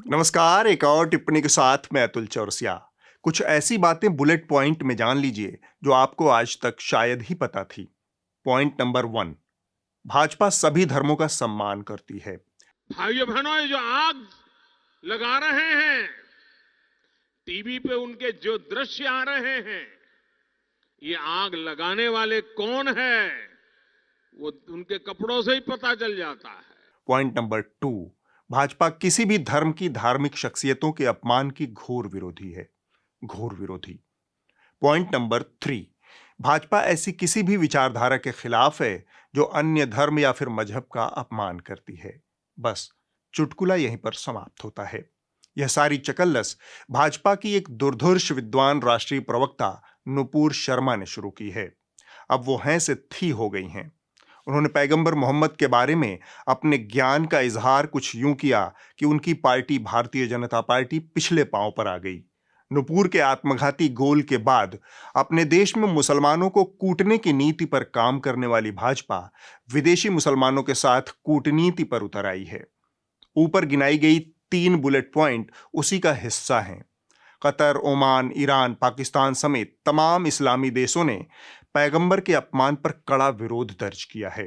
नमस्कार। एक और टिप्पणी के साथ मैं अतुल चौरसिया। कुछ ऐसी बातें बुलेट पॉइंट में जान लीजिए जो आपको आज तक शायद ही पता थी। पॉइंट नंबर 1, भाजपा सभी धर्मों का सम्मान करती है। भाइयों बहनों, ये जो आग लगा रहे हैं, टीवी पे उनके जो दृश्य आ रहे हैं, ये आग लगाने वाले कौन है वो उनके कपड़ों से ही पता चल जाता है। पॉइंट नंबर 2, भाजपा किसी भी धर्म की धार्मिक शख्सियतों के अपमान की घोर विरोधी है। घोर विरोधी। पॉइंट नंबर 3, भाजपा ऐसी किसी भी विचारधारा के खिलाफ है जो अन्य धर्म या फिर मजहब का अपमान करती है। बस चुटकुला यहीं पर समाप्त होता है। यह सारी चकल्लस भाजपा की एक दुर्धर्ष विद्वान राष्ट्रीय प्रवक्ता नुपुर शर्मा ने शुरू की है। अब वो हैं से थी हो गई हैं। उन्होंने पैगंबर मोहम्मद के बारे में अपने ज्ञान का इजहार कुछ यूं किया कि उनकी पार्टी भारतीय जनता पार्टी पिछले पांव पर आ गई। नुपुर के आत्मघाती गोल के बाद अपने देश में मुसलमानों को कूटने की नीति पर काम करने वाली भाजपा विदेशी मुसलमानों के साथ कूटनीति पर उतर आई है। ऊपर गिनाई गई 3 बुलेट पॉइंट उसी का हिस्सा हैं। कतर, ओमान, ईरान, पाकिस्तान समेत तमाम इस्लामी देशों ने पैगंबर के अपमान पर कड़ा विरोध दर्ज किया है।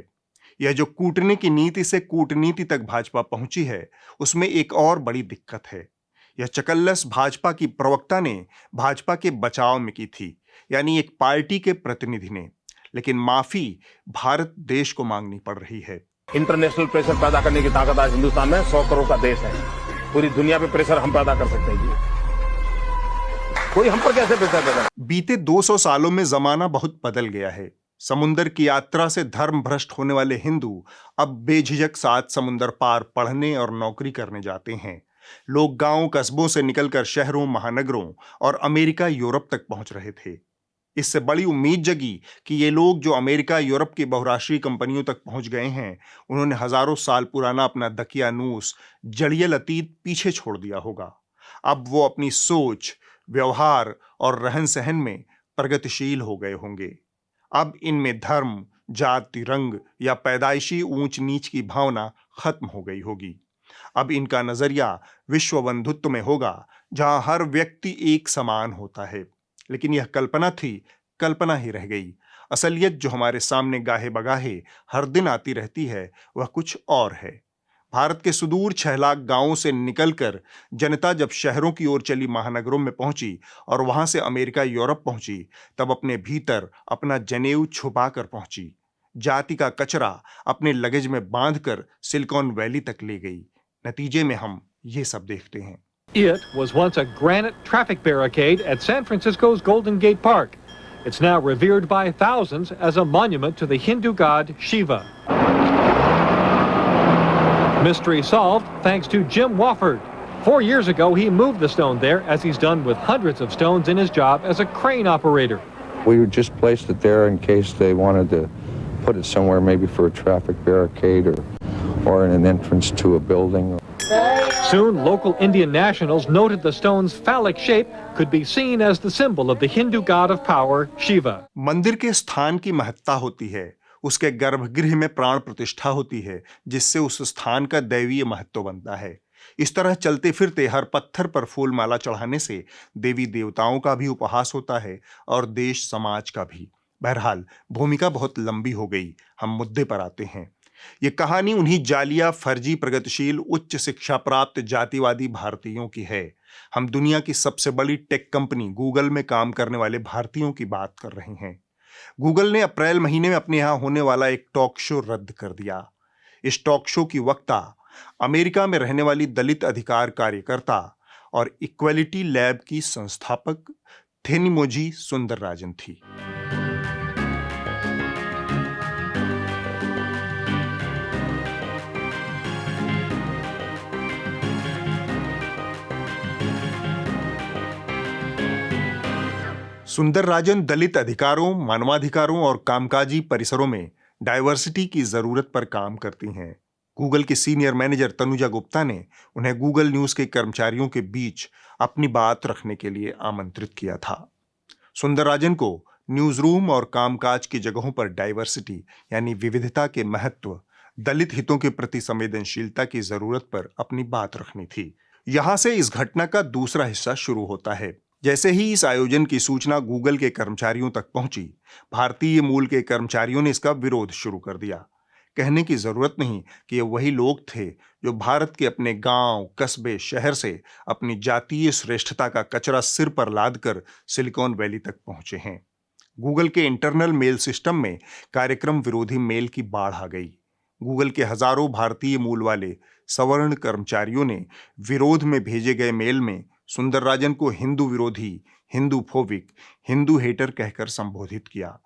यह जो कूटने की नीति से कूटनीति तक भाजपा पहुंची है, उसमें एक और बड़ी दिक्कत है। यह चकल्लस भाजपा की प्रवक्ता ने भाजपा के बचाव में की थी, यानी एक पार्टी के प्रतिनिधि ने, लेकिन माफी भारत देश को मांगनी पड़ रही है। इंटरनेशनल प्रेशर पैदा करने की ताकत आज हिंदुस्तान में 100 करोड़ का देश है। पूरी दुनिया पे प्रेशर हम पैदा कर सकते हैं। कोई हम पर कैसे प्रेशर पैदा? बीते 200 सालों में जमाना बहुत बदल गया है। समुंदर की यात्रा से धर्म भ्रष्ट होने वाले हिंदू अब बेझिझक 7 समुंदर पार पढ़ने और नौकरी करने जाते हैं। लोग गांव कस्बों से निकलकर शहरों, महानगरों और अमेरिका, यूरोप तक पहुंच रहे थे। इससे बड़ी उम्मीद जगी कि ये लोग जो अमेरिका, यूरोप की बहुराष्ट्रीय कंपनियों तक पहुंच गए हैं, उन्होंने हजारों साल पुराना अपना दकियानूस, जड़ियल अतीत पीछे छोड़ दिया होगा। अब वो अपनी सोच, व्यवहार और रहन सहन में प्रगतिशील हो गए होंगे। अब इनमें धर्म, जाति, रंग या पैदाइशी ऊंच नीच की भावना खत्म हो गई होगी। अब इनका नजरिया विश्व बंधुत्व में होगा, जहां हर व्यक्ति एक समान होता है। लेकिन यह कल्पना थी, कल्पना ही रह गई। असलियत जो हमारे सामने गाहे बगाहे हर दिन आती रहती है, वह कुछ और है। भारत के सुदूर 6 लाख गांवों से निकलकर जनता जब शहरों की ओर चली, महानगरों में पहुंची और वहां से अमेरिका, यूरोप पहुंची, तब अपने भीतर अपना जनेऊ छुपा कर पहुंची। जाति का कचरा अपने लगेज में बांधकर सिलिकॉन वैली तक ले गई। नतीजे में हम ये सब देखते हैं। It was once a granite traffic barricade at San Francisco's Golden Gate Park. It's now revered by thousands as a monument to the Hindu god Shiva. Mystery solved thanks to Jim Wofford. 4 years ago, he moved the stone there, as he's done with hundreds of stones in his job as a crane operator. We just placed it there in case they wanted to put it somewhere, maybe for a traffic barricade or in an entrance to a building. Soon, local Indian nationals noted the stone's phallic shape could be seen as the symbol of the Hindu god of power, Shiva. मंदिर के स्थान की महत्ता होती है, उसके गर्भगृह में प्राण प्रतिष्ठा होती है, जिससे उस स्थान का दैवीय महत्व बनता है। इस तरह चलते फिरते हर पत्थर पर फूल माला चढ़ाने से देवी देवताओं का भी उपहास होता है और देश समाज का भी। बहरहाल भूमिका बहुत लंबी हो गई, हम मुद्दे पर आते हैं। ये कहानी उन्हीं जालिया, फर्जी, प्रगतिशील, उच्च शिक्षा प्राप्त जातिवादी भारतीयों की है। हम दुनिया की सबसे बड़ी टेक कंपनी गूगल में काम करने वाले भारतीयों की बात कर रहे हैं। गूगल ने अप्रैल महीने में अपने यहां होने वाला एक टॉक शो रद्द कर दिया। इस टॉक शो की वक्ता अमेरिका में रहने वाली दलित अधिकार कार्यकर्ता और इक्वलिटी लैब की संस्थापक थेनिमोझी सुंदरराजन थी। सुंदरराजन दलित अधिकारों, मानवाधिकारों और कामकाजी परिसरों में डाइवर्सिटी की जरूरत पर काम करती हैं। गूगल की सीनियर मैनेजर तनुजा गुप्ता ने उन्हें गूगल न्यूज के कर्मचारियों के बीच अपनी बात रखने के लिए आमंत्रित किया था। सुंदरराजन को न्यूज रूम और कामकाज की जगहों पर डाइवर्सिटी यानी विविधता के महत्व, दलित हितों के प्रति संवेदनशीलता की जरूरत पर अपनी बात रखनी थी। यहां से इस घटना का दूसरा हिस्सा शुरू होता है। जैसे ही इस आयोजन की सूचना गूगल के कर्मचारियों तक पहुंची, भारतीय मूल के कर्मचारियों ने इसका विरोध शुरू कर दिया। कहने की जरूरत नहीं कि ये वही लोग थे जो भारत के अपने गांव, कस्बे, शहर से अपनी जातीय श्रेष्ठता का कचरा सिर पर लादकर सिलिकॉन वैली तक पहुंचे हैं। गूगल के इंटरनल मेल सिस्टम में कार्यक्रम विरोधी मेल की बाढ़ आ गई। गूगल के हजारों भारतीय मूल वाले सवर्ण कर्मचारियों ने विरोध में भेजे गए मेल में सुंदरराजन को हिंदू विरोधी, हिंदू फोबिक, हिंदू हेटर कहकर संबोधित किया।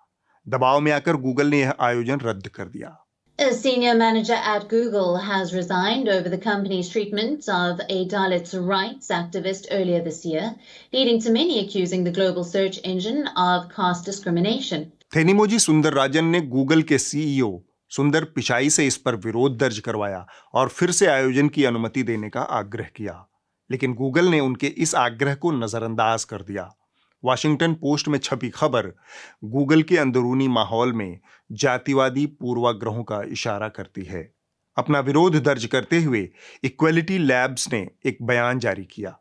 दबाव में आकर गूगल ने यह आयोजन रद्द कर दिया। A senior manager at Google has resigned over the company's treatment of a Dalit rights activist earlier this year, leading to many accusing the global search engine of caste discrimination. थेनिमोजी Soundararajan ने Google के CEO सुंदर पिचाई से इस पर विरोध दर्ज करवाया और फिर से आयोजन की अनुमति देने का आग्रह किया, लेकिन गूगल ने उनके इस आग्रह को नजरअंदाज कर दिया। वाशिंगटन पोस्ट में छपी खबर गूगल के अंदरूनी माहौल में जातिवादी पूर्वाग्रहों का इशारा करती है। अपना विरोध दर्ज करते हुए इक्वलिटी लैब्स ने एक बयान जारी किया।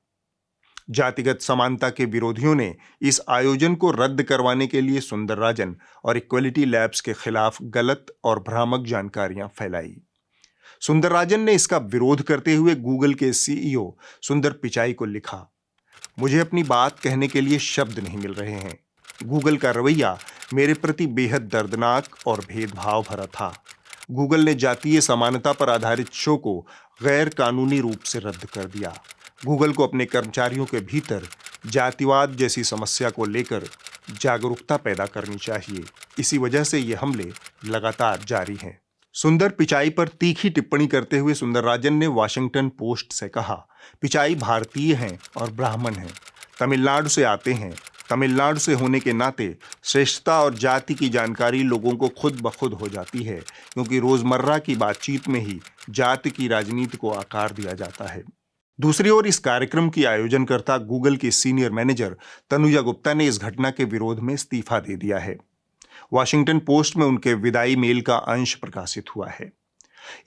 जातिगत समानता के विरोधियों ने इस आयोजन को रद्द करवाने के लिए सुंदरराजन और इक्वलिटी लैब्स के खिलाफ गलत और भ्रामक जानकारियां फैलाई। सुंदरराजन ने इसका विरोध करते हुए गूगल के सीईओ सुंदर पिचाई को लिखा, मुझे अपनी बात कहने के लिए शब्द नहीं मिल रहे हैं। गूगल का रवैया मेरे प्रति बेहद दर्दनाक और भेदभाव भरा था। गूगल ने जातीय समानता पर आधारित शो को गैर कानूनी रूप से रद्द कर दिया। गूगल को अपने कर्मचारियों के भीतर जातिवाद जैसी समस्या को लेकर जागरूकता पैदा करनी चाहिए। इसी वजह से ये हमले लगातार जारी हैं। सुंदर पिचाई पर तीखी टिप्पणी करते हुए सुंदरराजन ने वाशिंगटन पोस्ट से कहा, पिचाई भारतीय हैं और ब्राह्मण हैं, तमिलनाडु से आते हैं। तमिलनाडु से होने के नाते श्रेष्ठता और जाति की जानकारी लोगों को खुद ब खुद हो जाती है, क्योंकि रोजमर्रा की बातचीत में ही जाति की राजनीति को आकार दिया जाता है। दूसरी ओर इस कार्यक्रम की आयोजनकर्ता गूगल की सीनियर मैनेजर तनुजा गुप्ता ने इस घटना के विरोध में इस्तीफा दे दिया है। वाशिंगटन पोस्ट में उनके विदाई मेल का अंश प्रकाशित हुआ है।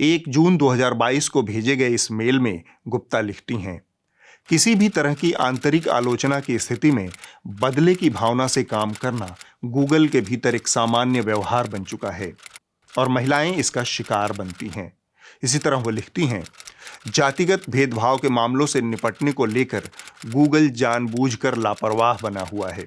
1 जून 2022 को भेजे गए इस मेल में गुप्ता लिखती हैं, किसी भी तरह की आंतरिक आलोचना की स्थिति में बदले की भावना से काम करना गूगल के भीतर एक सामान्य व्यवहार बन चुका है और महिलाएं इसका शिकार बनती हैं। इसी तरह वो लिखती हैं, जातिगत भेदभाव के मामलों से निपटने को लेकर गूगल जानबूझकर लापरवाह बना हुआ है।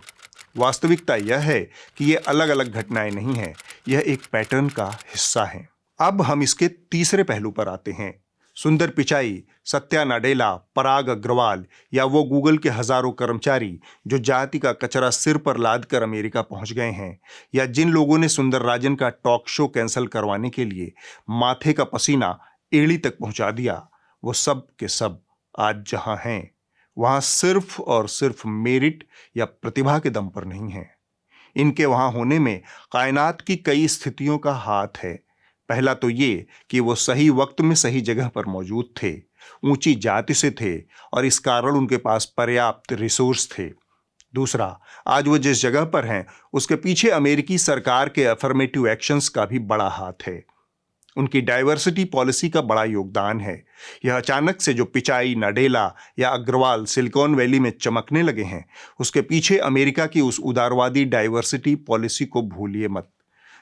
वास्तविकता यह है कि ये अलग अलग घटनाएं नहीं हैं, यह एक पैटर्न का हिस्सा है। अब हम इसके तीसरे पहलू पर आते हैं। सुंदर पिचाई, सत्या नाडेला, पराग अग्रवाल या वो गूगल के हजारों कर्मचारी जो जाति का कचरा सिर पर लाद कर अमेरिका पहुंच गए हैं, या जिन लोगों ने सुंदरराजन का टॉक शो कैंसिल करवाने के लिए माथे का पसीना एड़ी तक पहुंचा दिया, वो सब के सब आज जहां हैं वहां सिर्फ और सिर्फ मेरिट या प्रतिभा के दम पर नहीं है। इनके वहां होने में कायनात की कई स्थितियों का हाथ है। पहला तो ये कि वो सही वक्त में सही जगह पर मौजूद थे, ऊंची जाति से थे और इस कारण उनके पास पर्याप्त रिसोर्स थे। दूसरा, आज वो जिस जगह पर हैं उसके पीछे अमेरिकी सरकार के अफर्मेटिव एक्शंस का भी बड़ा हाथ है। उनकी डाइवर्सिटी पॉलिसी का बड़ा योगदान है। यह अचानक से जो पिचाई, नाडेला या अग्रवाल सिलिकॉन वैली में चमकने लगे हैं, उसके पीछे अमेरिका की उस उदारवादी डाइवर्सिटी पॉलिसी को भूलिए मत।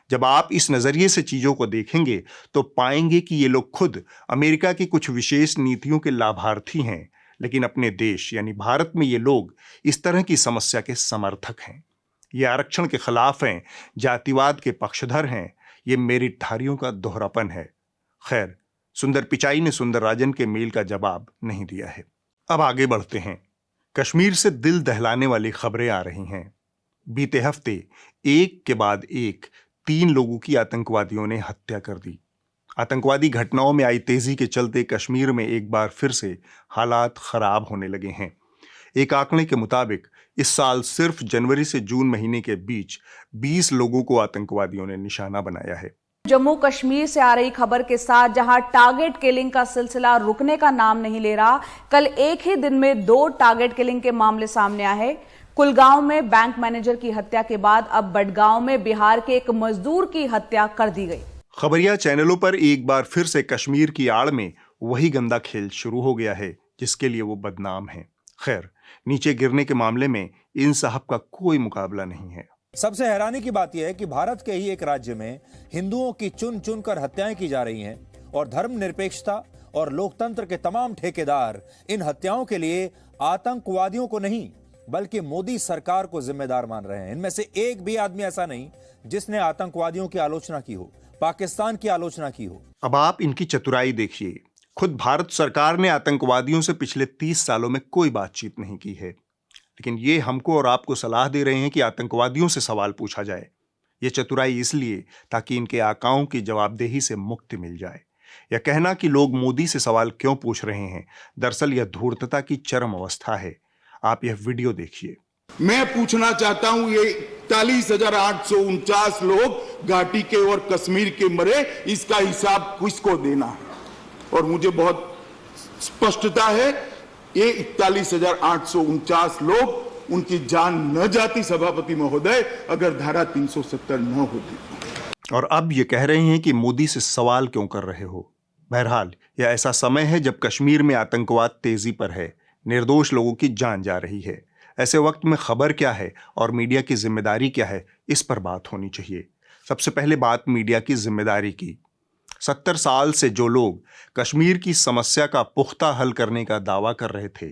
जब आप इस नजरिए से चीजों को देखेंगे तो पाएंगे कि ये लोग खुद अमेरिका की कुछ विशेष नीतियों के लाभार्थी हैं, लेकिन अपने देश यानी भारत में ये लोग इस तरह की समस्या के समर्थक हैं। ये आरक्षण के खिलाफ हैं, जातिवाद के पक्षधर हैं। ये मेरिटधारियों का दोहरापन है। खैर, सुंदर पिचाई ने सुंदरराजन के मेल का जवाब नहीं दिया है। अब आगे बढ़ते हैं। कश्मीर से दिल दहलाने वाली खबरें आ रही हैं। बीते हफ्ते एक के बाद एक 3 लोगों की आतंकवादियों ने हत्या कर दी। आतंकवादी घटनाओं में आई तेजी के चलते कश्मीर में एक बार फिर से हालात खराब होने लगे हैं। एक आंकड़े के मुताबिक इस साल सिर्फ जनवरी से जून महीने के बीच 20 लोगों को आतंकवादियों ने निशाना बनाया है। जम्मू कश्मीर से आ रही खबर के साथ जहां टारगेट किलिंग का सिलसिला रुकने का नाम नहीं ले रहा, कल एक ही दिन में 2 टारगेट किलिंग के मामले सामने आए। कुलगांव में बैंक मैनेजर की हत्या के बाद अब बडगांव में बिहार के एक मजदूर की हत्या कर दी गई। खबरिया चैनलों पर एक बार फिर से कश्मीर की आड़ में वही गंदा खेल शुरू हो गया है जिसके लिए वो बदनाम हैं। खैर, नीचे गिरने के मामले में इन साहब का कोई मुकाबला नहीं है। सबसे हैरानी की बात यह है कि भारत के ही एक राज्य में हिंदुओं की चुन चुन कर हत्याएं की जा रही हैं और धर्मनिरपेक्षता और लोकतंत्र के तमाम ठेकेदार इन हत्याओं के लिए आतंकवादियों को नहीं बल्कि मोदी सरकार को जिम्मेदार मान रहे हैं। इनमें से एक भी आदमी ऐसा नहीं जिसने आतंकवादियों की आलोचना की हो, पाकिस्तान की आलोचना की हो। अब आप इनकी चतुराई देखिए। खुद भारत सरकार ने आतंकवादियों से पिछले 30 सालों में कोई बातचीत नहीं की है, लेकिन ये हमको और आपको सलाह दे रहे हैं कि आतंकवादियों से सवाल पूछा जाए। ये चतुराई इसलिए ताकि इनके आकाओं की जवाबदेही से मुक्ति मिल जाए। यह कहना कि लोग मोदी से सवाल क्यों पूछ रहे हैं, दरअसल यह धूर्तता की चरम अवस्था है। आप यह वीडियो देखिए। मैं पूछना चाहता हूं, ये 41,849 लोग घाटी के और कश्मीर के मरे, इसका हिसाब किसको देना है? और मुझे बहुत स्पष्टता है, ये 41,849 लोग, उनकी जान न जाती सभापति महोदय, अगर धारा 370 न होती। और अब ये कह रहे हैं कि मोदी से सवाल क्यों कर रहे हो। बहरहाल यह ऐसा समय है जब कश्मीर में आतंकवाद तेजी पर है, निर्दोष लोगों की जान जा रही है। ऐसे वक्त में खबर क्या है और मीडिया की जिम्मेदारी क्या है, इस पर बात होनी चाहिए। सबसे पहले बात मीडिया की जिम्मेदारी की। 70 साल से जो लोग कश्मीर की समस्या का पुख्ता हल करने का दावा कर रहे थे,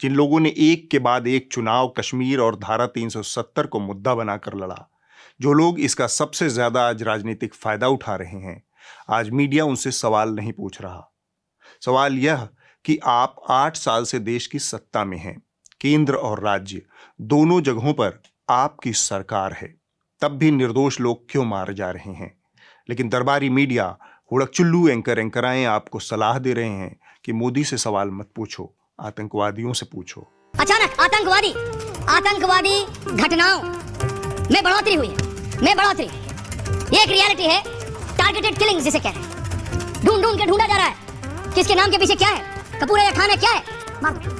जिन लोगों ने एक के बाद एक चुनाव कश्मीर और धारा 370 को मुद्दा बनाकर लड़ा, जो लोग इसका सबसे ज्यादा आज राजनीतिक फायदा उठा रहे हैं, आज मीडिया उनसे सवाल नहीं पूछ रहा। सवाल यह कि आप 8 साल से देश की सत्ता में हैं, केंद्र और राज्य दोनों जगहों पर आपकी सरकार है, तब भी निर्दोष लोग क्यों मारे जा रहे हैं। लेकिन दरबारी मीडिया, हुड़कचुल्लू एंकराएं आपको सलाह दे रहे हैं कि मोदी से सवाल मत पूछो, आतंकवादियों से पूछो। अचानक आतंकवादी घटनाओं में बढ़ोतरी हुई है, ये एक रियलिटी है। टारगेटेड किलिंग जिसे कह रहे हैं, ढूंढ के ढूंढा जा रहा है किसके नाम के पीछे क्या है, कपूर है या खान है, क्या है।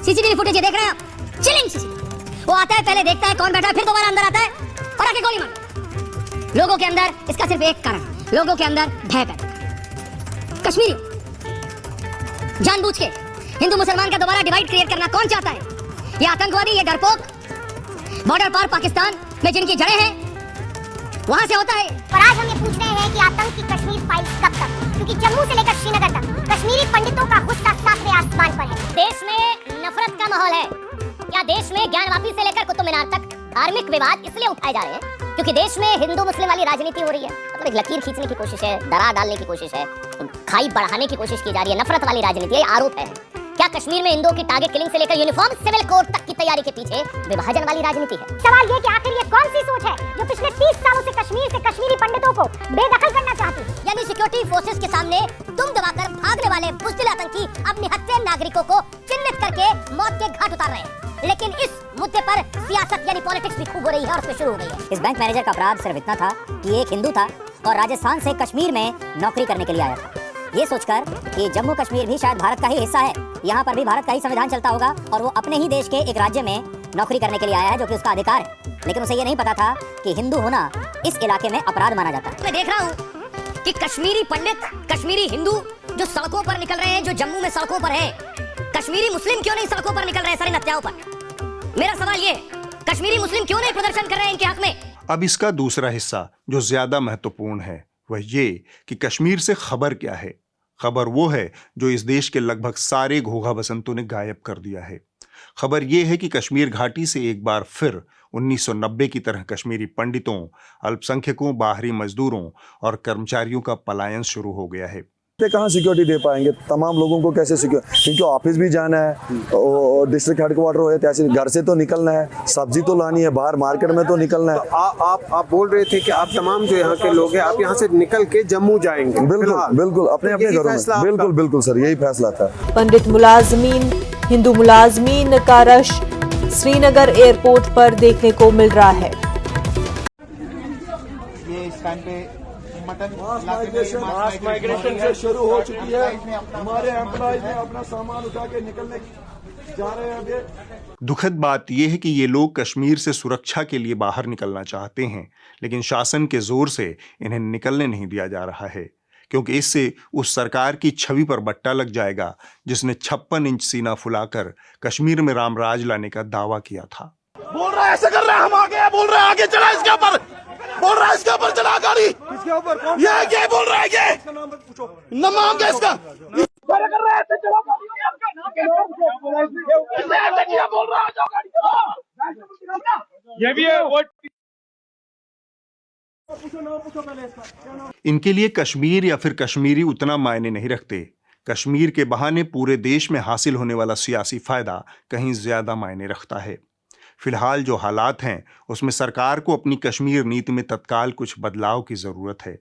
सीसीटीवी फुटेज देख रहे हैं आप, चिलिंग सीसीटीवी। वो आता है, पहले देखता है कौन बैठा है, फिर दोबारा अंदर आता है और आके गोली मारता है। लोगों के अंदर इसका सिर्फ एक कारण, लोगों के अंदर भय पैदा करना। कश्मीरी जानबूझ के हिंदू मुसलमान का दोबारा डिवाइड क्रिएट करना कौन चाहता है? ये आतंकवादी, ये डरपोक बॉर्डर पार पाकिस्तान में जिनकी जड़ें हैं, वहां से होता है। और आज हम ये पूछ रहे हैं कि आतंक की कश्मीर फाइल्स कब तक, क्योंकि जम्मू से लेकर श्रीनगर तक कश्मीरी पंडितों का गुस्सा सातवें आसमान पर है। देश में नफरत का माहौल है या देश में ज्ञानवापी से लेकर कुतुब मीनार तक धार्मिक विवाद इसलिए उठाए जा रहे हैं क्योंकि देश में हिंदू मुस्लिम वाली राजनीति हो रही है। मतलब एक लकीर खींचने की कोशिश है, दरार डालने की कोशिश है, खाई बढ़ाने की कोशिश की जा रही है, नफरत वाली राजनीति, ये आरोप है। क्या कश्मीर में हिंदुओं की टारगेट किलिंग से लेकर यूनिफॉर्म सिविल कोड तक की तैयारी के पीछे विभाजन वाली राजनीति है? सवाल ये कि आखिर ये कौन सी सोच है जो पिछले 30 सालों से कश्मीर से कश्मीरी पंडितों को बेदखल करना चाहती है? यानी सिक्योरिटी फोर्सेस के सामने तुम दबाकर भागने वाले बुज़दिल आतंकी अब निहत्थे नागरिकों को चिन्हित करके मौत के घाट उतार रहे हैं। लेकिन इस मुद्दे पर सियासत यानी पॉलिटिक्स भी खूब हो रही है और उसमें शुरू हो गई है। इस बैंक मैनेजर का अपराध सिर्फ इतना था कि एक हिंदू था और राजस्थान से कश्मीर में नौकरी करने के लिए आया था, ये सोचकर कि जम्मू कश्मीर भी शायद भारत का ही हिस्सा है, यहाँ पर भी भारत का ही संविधान चलता होगा और वो अपने ही देश के एक राज्य में नौकरी करने के लिए आया है जो कि उसका अधिकार है। लेकिन उसे ये नहीं पता था कि हिंदू होना इस इलाके में अपराध माना जाता है। मैं देख रहा हूँ कि कश्मीरी पंडित, कश्मीरी हिंदू जो सड़कों पर निकल रहे हैं, जो जम्मू में सड़कों पर है, कश्मीरी मुस्लिम क्यों नहीं सड़कों पर निकल रहे हैं सारी हत्याओं पर? मेरा सवाल ये, कश्मीरी मुस्लिम क्यों नहीं प्रदर्शन कर रहे हैं इनके हक में? अब इसका दूसरा हिस्सा जो ज्यादा महत्वपूर्ण है वह ये कि कश्मीर से खबर क्या है। खबर वो है जो इस देश के लगभग सारे घोघा बसंतों ने गायब कर दिया है। खबर ये है कि कश्मीर घाटी से एक बार फिर 1990 की तरह कश्मीरी पंडितों, अल्पसंख्यकों, बाहरी मजदूरों और कर्मचारियों का पलायन शुरू हो गया है। कहाँ सिक्योरिटी दे पाएंगे तमाम लोगों को, कैसे सिक्योर, क्योंकि ऑफिस भी जाना है और डिस्ट्रिक्ट हेडक्वार्टर हो, तहसील, घर से तो निकलना है, सब्जी तो लानी है, बाहर मार्केट में तो निकलना है। तो आप बोल रहे थे कि आप तमाम जो यहाँ के लोग हैं आप यहाँ से निकल के जम्मू जाएंगे? बिल्कुल अपने अपने घरों में। बिल्कुल सर, यही फैसला था। पंडित मुलाजमीन, हिंदू मुलाजमीन का रश श्रीनगर एयरपोर्ट पर देखने को मिल रहा है। ये इस टाइम पे मास माइग्रेशन से शुरू हो चुकी है। हमारे एम्प्लॉइज ने अपना सामान उठा के निकलने जा रहे हैं अभी। दुखद बात यह है कि ये लोग कश्मीर से सुरक्षा के लिए बाहर निकलना चाहते हैं, लेकिन शासन के जोर से इन्हें निकलने नहीं दिया जा रहा है, क्योंकि इससे उस सरकार की छवि पर बट्टा लग जाएगा जिसने 56 इंच सीना फुलाकर कश्मीर में रामराज लाने का दावा किया था। बोल रहा है ऐसे कर रहा है, हम आगे बोल रहे हैं, आगे चला इसके ऊपर, बोल रहा है इसके ऊपर चला गाड़ी, किसके ऊपर? ये बोल रहा है, ये नाम क्या इसका? कर रहा है ऐसे चला गाड़ी, ऐसे किया बोल रहा है गाड़ी, ये भी है वो। इनके लिए कश्मीर या फिर कश्मीरी उतना मायने नहीं रखते। कश्मीर के बहाने पूरे देश में हासिल होने वाला सियासी फायदा कहीं ज्यादा मायने रखता है। फिलहाल जो हालात हैं उसमें सरकार को अपनी कश्मीर नीति में तत्काल कुछ बदलाव की जरूरत है,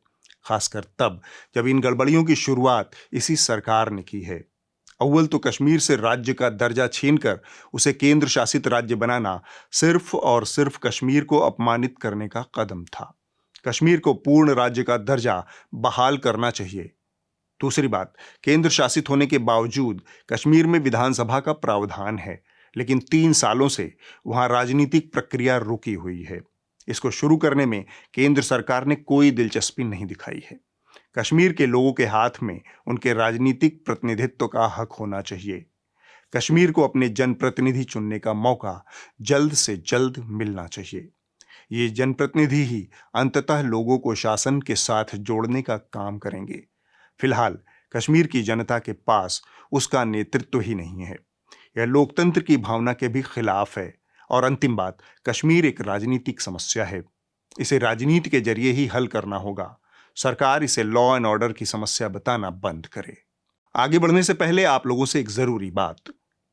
खासकर तब जब इन गड़बड़ियों की शुरुआत इसी सरकार ने की है। अव्वल तो कश्मीर से राज्य का दर्जा छीनकर उसे केंद्र शासित राज्य बनाना सिर्फ और सिर्फ कश्मीर को अपमानित करने का कदम था। कश्मीर को पूर्ण राज्य का दर्जा बहाल करना चाहिए। दूसरी बात, केंद्र शासित होने के बावजूद कश्मीर में विधानसभा का प्रावधान है, लेकिन 3 सालों से वहां राजनीतिक प्रक्रिया रुकी हुई है। इसको शुरू करने में केंद्र सरकार ने कोई दिलचस्पी नहीं दिखाई है। कश्मीर के लोगों के हाथ में उनके राजनीतिक प्रतिनिधित्व का हक होना चाहिए। कश्मीर को अपने जनप्रतिनिधि चुनने का मौका जल्द से जल्द मिलना चाहिए। ये जनप्रतिनिधि ही अंततः लोगों को शासन के साथ जोड़ने का काम करेंगे। फिलहाल कश्मीर की जनता के पास उसका नेतृत्व ही नहीं है। यह लोकतंत्र की भावना के भी खिलाफ है। और अंतिम बात, कश्मीर एक राजनीतिक समस्या है। इसे राजनीति के जरिए ही हल करना होगा। सरकार इसे लॉ एंड ऑर्डर की समस्या बताना बंद करे। आगे बढ़ने से पहले आप लोगों से एक जरूरी बात,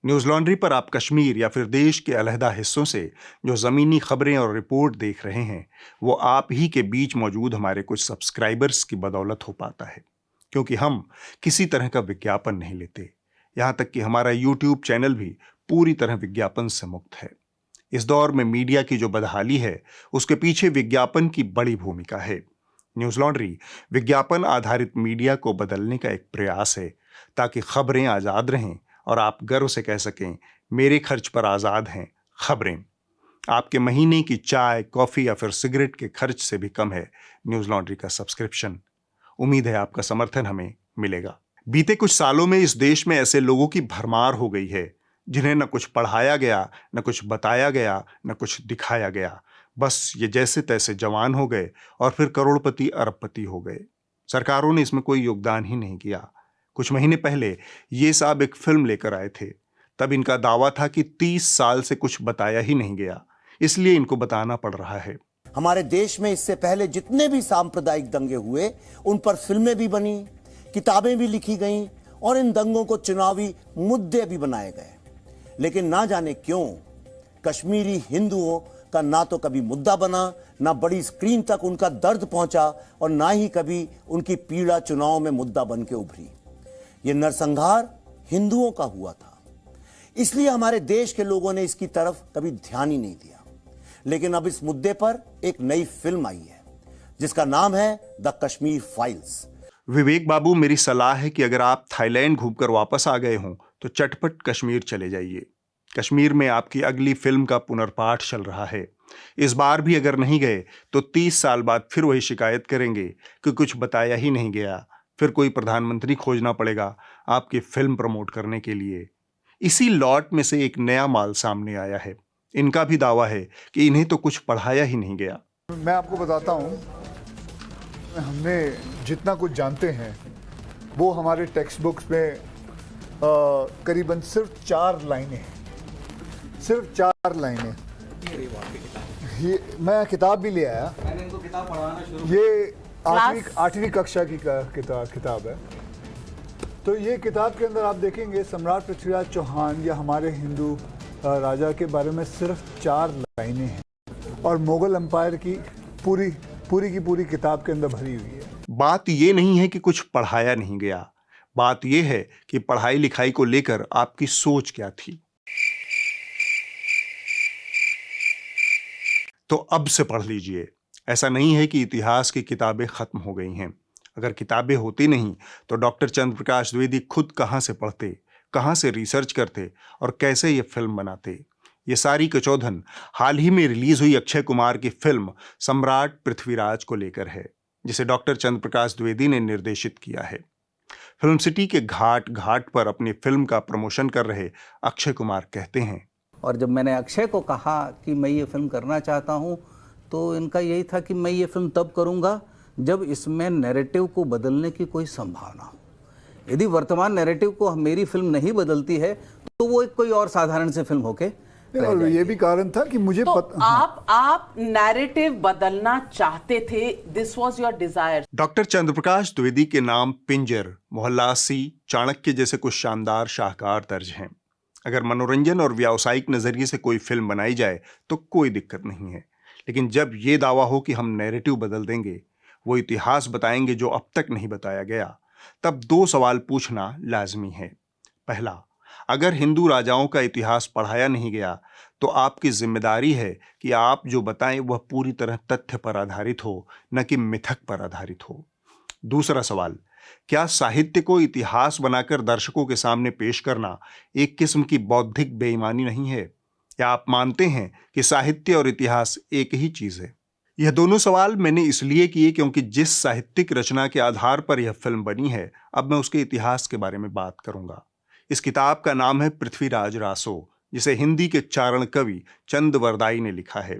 न्यूज लॉन्ड्री पर आप कश्मीर या फिर देश के अलहदा हिस्सों से जो जमीनी खबरें और रिपोर्ट देख रहे हैं वो आप ही के बीच मौजूद हमारे कुछ सब्सक्राइबर्स की बदौलत हो पाता है, क्योंकि हम किसी तरह का विज्ञापन नहीं लेते। यहाँ तक कि हमारा YouTube चैनल भी पूरी तरह विज्ञापन से मुक्त है। इस दौर में मीडिया की जो बदहाली है उसके पीछे विज्ञापन की बड़ी भूमिका है। न्यूज लॉन्ड्री विज्ञापन आधारित मीडिया को बदलने का एक प्रयास है ताकि खबरें आज़ाद रहें और आप गर्व से कह सकें, मेरे खर्च पर आज़ाद हैं खबरें। आपके महीने की चाय, कॉफ़ी या फिर सिगरेट के खर्च से भी कम है न्यूज लॉन्ड्री का सब्सक्रिप्शन। उम्मीद है आपका समर्थन हमें मिलेगा। बीते कुछ सालों में इस देश में ऐसे लोगों की भरमार हो गई है जिन्हें न कुछ पढ़ाया गया, न कुछ बताया गया, न कुछ दिखाया गया। बस ये जैसे तैसे जवान हो गए और फिर करोड़पति अरबपति हो गए। सरकारों ने इसमें कोई योगदान ही नहीं किया। कुछ महीने पहले ये साहब एक फिल्म लेकर आए थे। तब इनका दावा था कि 30 साल से कुछ बताया ही नहीं गया, इसलिए इनको बताना पड़ रहा है। हमारे देश में इससे पहले जितने भी सांप्रदायिक दंगे हुए उन पर फिल्में भी बनी, किताबें भी लिखी गईं और इन दंगों को चुनावी मुद्दे भी बनाए गए। लेकिन ना जाने क्यों कश्मीरी हिंदुओं का ना तो कभी मुद्दा बना, ना बड़ी स्क्रीन तक उनका दर्द पहुंचा और ना ही कभी उनकी पीड़ा चुनाव में मुद्दा बन के उभरी। ये नरसंहार हिंदुओं का हुआ था, इसलिए हमारे देश के लोगों ने इसकी तरफ कभी ध्यान ही नहीं दिया। लेकिन अब इस मुद्दे पर एक नई फिल्म आई है जिसका नाम है द कश्मीर फाइल्स। विवेक बाबू, मेरी सलाह है कि अगर आप थाईलैंड घूमकर वापस आ गए हों तो चटपट कश्मीर चले जाइए। कश्मीर में आपकी अगली फिल्म का पुनर्पाठ चल रहा है। इस बार भी अगर नहीं गए तो 30 साल बाद फिर वही शिकायत करेंगे कि कुछ बताया ही नहीं गया। फिर कोई प्रधानमंत्री खोजना पड़ेगा आपकी फिल्म प्रमोट करने के लिए। इसी लॉट में से एक नया माल सामने आया है। इनका भी दावा है कि इन्हें तो कुछ पढ़ाया ही नहीं गया। मैं आपको बताता हूँ, हमने जितना कुछ जानते हैं वो हमारे टेक्स्ट बुक्स में करीबन सिर्फ 4 लाइनें हैं, सिर्फ 4 लाइनें। ये मैं किताब भी ले आया, मैंने इनको किताब पढ़ाना शुरू। ये 8वीं कक्षा की किताब है। तो ये किताब के अंदर आप देखेंगे सम्राट पृथ्वीराज चौहान या हमारे हिंदू राजा के बारे में सिर्फ 4 लाइनें हैं और मुगल एम्पायर की पूरी किताब के अंदर भरी हुई है। बात ये नहीं है कि कुछ पढ़ाया नहीं गया, बात ये है कि पढ़ाई लिखाई को लेकर आपकी सोच क्या थी। तो अब से पढ़ लीजिए। ऐसा नहीं है कि इतिहास की किताबें खत्म हो गई हैं। अगर किताबें होती नहीं तो डॉक्टर चंद्र प्रकाश द्विवेदी खुद कहाँ से पढ़ते, कहाँ से रिसर्च करते और कैसे ये फिल्म बनाते। ये सारी कचौधन हाल ही में रिलीज हुई अक्षय कुमार की फिल्म सम्राट पृथ्वीराज को लेकर है, जिसे डॉक्टर चंद्रप्रकाश द्विवेदी ने निर्देशित किया है। फिल्म सिटी के घाट घाट पर अपनी फिल्म का प्रमोशन कर रहे अक्षय कुमार कहते हैं, और जब मैंने अक्षय को कहा कि मैं ये फिल्म करना चाहता हूँ तो इनका यही था कि मैं ये फिल्म तब करूँगा जब इसमें नैरेटिव को बदलने की कोई संभावना हो। यदि वर्तमान नैरेटिव को मेरी फिल्म नहीं बदलती है तो वो एक कोई और साधारण से फिल्म होके और ये भी कारण था कि मुझे आप नैरेटिव बदलना चाहते थे, this was your desire. Doctor Chandraprakash Dwivedi के नाम पिंजर, मोहल्ला अस्सी, चाणक्य जैसे कुछ शानदार शाहकार दर्ज हैं। अगर मनोरंजन और व्यावसायिक नजरिए से कोई फिल्म बनाई जाए तो कोई दिक्कत नहीं है, लेकिन जब ये दावा हो कि हम नैरेटिव बदल देंगे, वो इतिहास बताएंगे जो अब तक नहीं बताया गया, तब दो सवाल पूछना लाजमी है। पहला, अगर हिंदू राजाओं का इतिहास पढ़ाया नहीं गया तो आपकी जिम्मेदारी है कि आप जो बताएं वह पूरी तरह तथ्य पर आधारित हो, न कि मिथक पर आधारित हो। दूसरा सवाल, क्या साहित्य को इतिहास बनाकर दर्शकों के सामने पेश करना एक किस्म की बौद्धिक बेईमानी नहीं है? या आप मानते हैं कि साहित्य और इतिहास एक ही चीज है? यह दोनों सवाल मैंने इसलिए किए क्योंकि जिस साहित्यिक रचना के आधार पर यह फिल्म बनी है, अब मैं उसके इतिहास के बारे में बात करूंगा। इस किताब का नाम है पृथ्वीराज रासो, जिसे हिंदी के चारण कवि चंद वरदाई ने लिखा है।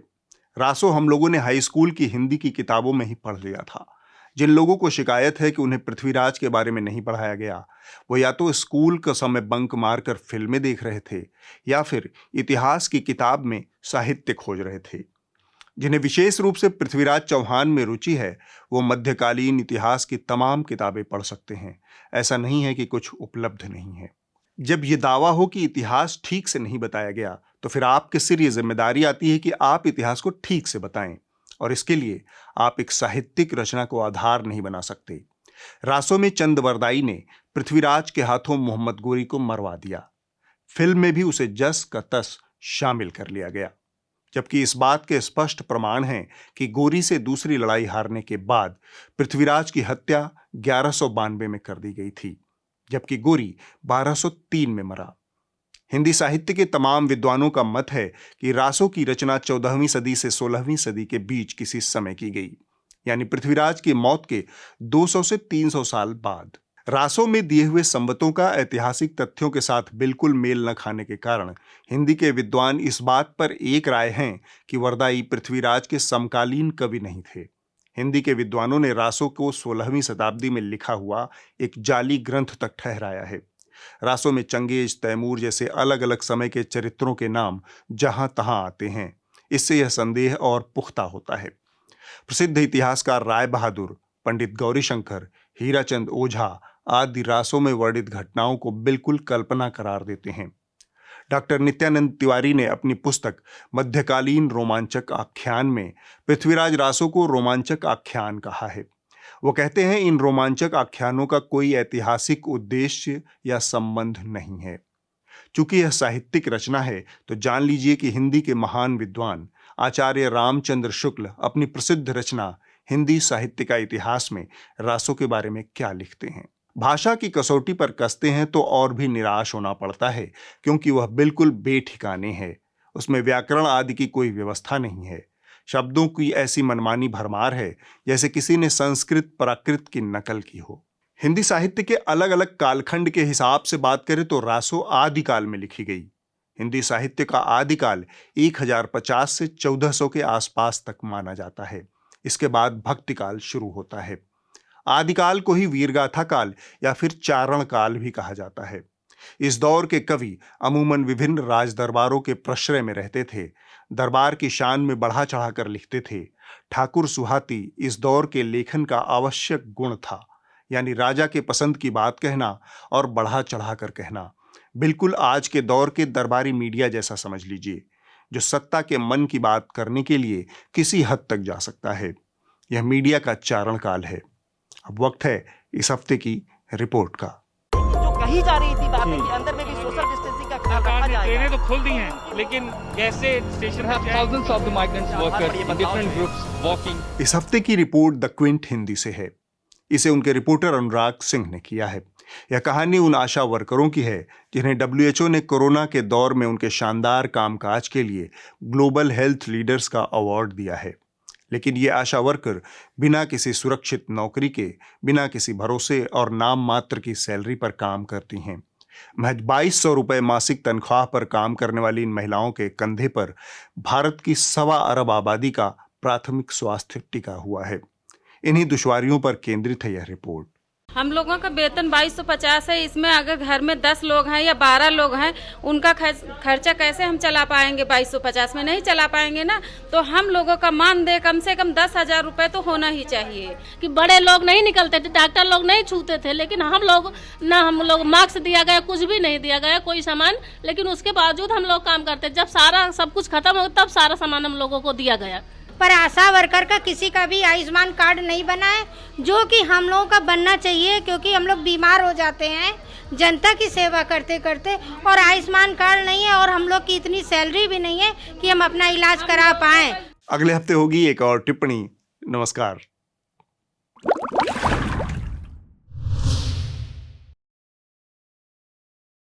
रासो हम लोगों ने हाई स्कूल की हिंदी की किताबों में ही पढ़ लिया था। जिन लोगों को शिकायत है कि उन्हें पृथ्वीराज के बारे में नहीं पढ़ाया गया, वो या तो स्कूल का समय बंक मारकर फिल्में देख रहे थे या फिर इतिहास की किताब में साहित्य खोज रहे थे। जिन्हें विशेष रूप से पृथ्वीराज चौहान में रुचि है, वो मध्यकालीन इतिहास की तमाम किताबें पढ़ सकते हैं। ऐसा नहीं है कि कुछ उपलब्ध नहीं है। जब ये दावा हो कि इतिहास ठीक से नहीं बताया गया, तो फिर आपके सिर ये जिम्मेदारी आती है कि आप इतिहास को ठीक से बताएं, और इसके लिए आप एक साहित्यिक रचना को आधार नहीं बना सकते। रासो में चंद वरदाई ने पृथ्वीराज के हाथों मोहम्मद गोरी को मरवा दिया। फिल्म में भी उसे जस का तस शामिल कर लिया गया, जबकि इस बात के स्पष्ट प्रमाण हैं कि गोरी से दूसरी लड़ाई हारने के बाद पृथ्वीराज की हत्या 1192 में कर दी गई थी, जबकि गोरी 1203 में मरा। हिंदी साहित्य के तमाम विद्वानों का मत है कि रासो की रचना 14वीं सदी से 16वीं सदी के बीच किसी समय की गई, यानी पृथ्वीराज की मौत के 200 से 300 साल बाद। रासो में दिए हुए संवतों का ऐतिहासिक तथ्यों के साथ बिल्कुल मेल न खाने के कारण हिंदी के विद्वान इस बात पर एक राय हैं कि वरदाई पृथ्वीराज के समकालीन कवि नहीं थे। हिंदी के विद्वानों ने रासो को 16वीं शताब्दी में लिखा हुआ एक जाली ग्रंथ तक ठहराया है। रासो में चंगेज, तैमूर जैसे अलग अलग समय के चरित्रों के नाम जहां तहां आते हैं। इससे यह संदेह और पुख्ता होता है। प्रसिद्ध इतिहासकार राय बहादुर, पंडित गौरीशंकर, हीराचंद ओझा आदि रासो में वर्णित घटनाओं को बिल्कुल कल्पना करार देते हैं। डॉक्टर नित्यानंद तिवारी ने अपनी पुस्तक मध्यकालीन रोमांचक आख्यान में पृथ्वीराज रासो को रोमांचक आख्यान कहा है। वो कहते हैं, इन रोमांचक आख्यानों का कोई ऐतिहासिक उद्देश्य या संबंध नहीं है। चूंकि यह साहित्यिक रचना है तो जान लीजिए कि हिंदी के महान विद्वान आचार्य रामचंद्र शुक्ल अपनी प्रसिद्ध रचना हिंदी साहित्य का इतिहास में रासो के बारे में क्या लिखते हैं। भाषा की कसौटी पर कसते हैं तो और भी निराश होना पड़ता है, क्योंकि वह बिल्कुल बेठिकाने है। उसमें व्याकरण आदि की कोई व्यवस्था नहीं है। शब्दों की ऐसी मनमानी भरमार है जैसे किसी ने संस्कृत प्राकृत की नकल की हो। हिंदी साहित्य के अलग अलग कालखंड के हिसाब से बात करें तो रासो आदिकाल में लिखी गई। हिंदी साहित्य का आदिकाल 1050 से 1400 के आसपास तक माना जाता है। इसके बाद भक्तिकाल शुरू होता है। आदिकाल को ही वीरगाथा काल या फिर चारण काल भी कहा जाता है। इस दौर के कवि अमूमन विभिन्न राज दरबारों के प्रश्रय में रहते थे। दरबार की शान में बढ़ा चढ़ाकर लिखते थे। ठाकुर सुहाती इस दौर के लेखन का आवश्यक गुण था, यानी राजा के पसंद की बात कहना और बढ़ा चढ़ाकर कहना। बिल्कुल आज के दौर के दरबारी मीडिया जैसा समझ लीजिए, जो सत्ता के मन की बात करने के लिए किसी हद तक जा सकता है। यह मीडिया का चारण काल है। अब वक्त है इस हफ्ते की रिपोर्ट का। जो कही जा रही थी बातें कि अंदर में भी सोशल डिस्टेंसिंग का ख्याल रखा जाएगा। ट्रेनें तो खुल दी हैं, लेकिन कैसे स्टेशन पर thousands of the migrants workers in different groups walking। इस हफ्ते की रिपोर्ट द क्विंट हिंदी से है। इसे उनके रिपोर्टर अनुराग सिंह ने किया है। यह कहानी उन आशा वर्करों की है जिन्हें WHO ने कोरोना के दौर में उनके शानदार कामकाज के लिए ग्लोबल हेल्थ लीडर्स का अवार्ड दिया है। लेकिन ये आशा वर्कर बिना किसी सुरक्षित नौकरी के, बिना किसी भरोसे और नाम मात्र की सैलरी पर काम करती हैं। महज 2200 रुपए मासिक तनख्वाह पर काम करने वाली इन महिलाओं के कंधे पर भारत की 1.25 अरब आबादी का प्राथमिक स्वास्थ्य टिका हुआ है। इन्हीं दुश्वारियों पर केंद्रित है यह रिपोर्ट। हम लोगों का वेतन 2250 है। इसमें अगर घर में 10 लोग हैं या 12 लोग हैं, उनका खर्चा कैसे हम चला पाएंगे? 2250 में नहीं चला पाएंगे ना। तो हम लोगों का मानदेय कम से कम 10,000 रुपए तो होना ही चाहिए। कि बड़े लोग नहीं निकलते थे, डॉक्टर लोग नहीं छूते थे, लेकिन हम लोग मार्क्स दिया गया, कुछ भी नहीं दिया गया कोई सामान, लेकिन उसके बावजूद हम लोग काम करते। जब सारा सब कुछ खत्म हो तब सारा सामान हम लोगों को दिया गया। पर आशा वर्कर का किसी का भी आयुष्मान कार्ड नहीं बना है, जो कि हम लोगों का बनना चाहिए, क्योंकि हम लोग बीमार हो जाते हैं जनता की सेवा करते करते, और आयुष्मान कार्ड नहीं है और हम लोग की इतनी सैलरी भी नहीं है कि हम अपना इलाज करा पाएं। अगले हफ्ते होगी एक और टिप्पणी। नमस्कार।